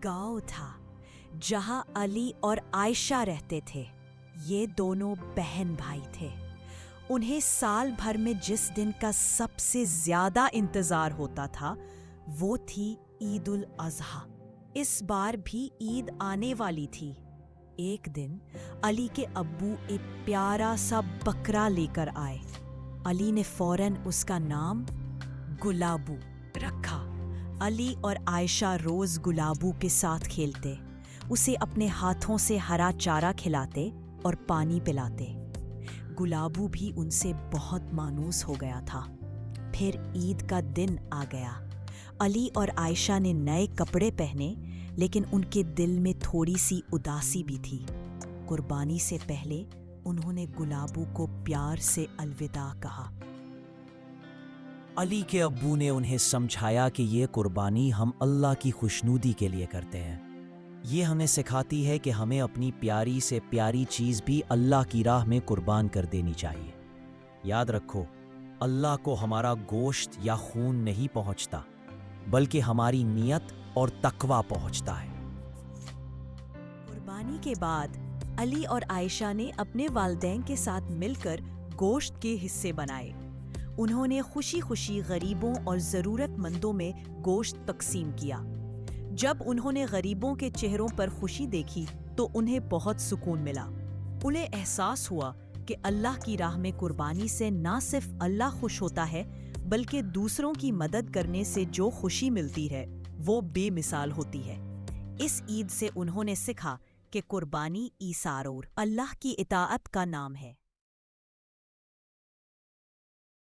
گاؤں تھا جہاں علی اور عائشہ رہتے تھے۔ یہ دونوں بہن بھائی تھے۔ انہیں سال بھر میں جس دن کا سب سے زیادہ انتظار ہوتا تھا وہ تھی عید الاضحیٰ۔ اس بار بھی عید آنے والی تھی۔ ایک دن علی کے ابو ایک پیارا سا بکرا لے کر آئے۔ علی نے فوراً اس کا نام گلابو رکھا۔ علی اور عائشہ روز گلابو کے ساتھ کھیلتے، اسے اپنے ہاتھوں سے ہرا چارہ کھلاتے اور پانی پلاتے۔ گلابو بھی ان سے بہت مانوس ہو گیا تھا۔ پھر عید کا دن آ گیا۔ علی اور عائشہ نے نئے کپڑے پہنے، لیکن ان کے دل میں تھوڑی سی اداسی بھی تھی۔ قربانی سے پہلے انہوں نے گلابو کو پیار سے الوداع کہا۔ علی کے ابو نے انہیں سمجھایا کہ یہ قربانی ہم اللہ کی خوشنودی کے لیے کرتے ہیں۔ یہ ہمیں سکھاتی ہے کہ ہمیں اپنی پیاری سے پیاری چیز بھی اللہ کی راہ میں قربان کر دینی چاہیے۔ یاد رکھو، اللہ کو ہمارا گوشت یا خون نہیں پہنچتا، بلکہ ہماری نیت اور تقویٰ پہنچتا ہے۔ قربانی کے بعد علی اور عائشہ نے اپنے والدین کے ساتھ مل کر گوشت کے حصے بنائے۔ انہوں نے خوشی خوشی غریبوں اور ضرورت مندوں میں گوشت تقسیم کیا۔ جب انہوں نے غریبوں کے چہروں پر خوشی دیکھی تو انہیں بہت سکون ملا۔ انہیں احساس ہوا کہ اللہ کی راہ میں قربانی سے نہ صرف اللہ خوش ہوتا ہے، بلکہ دوسروں کی مدد کرنے سے جو خوشی ملتی ہے وہ بے مثال ہوتی ہے۔ اس عید سے انہوں نے سیکھا کہ قربانی ایثار اور اللہ کی اطاعت کا نام ہے۔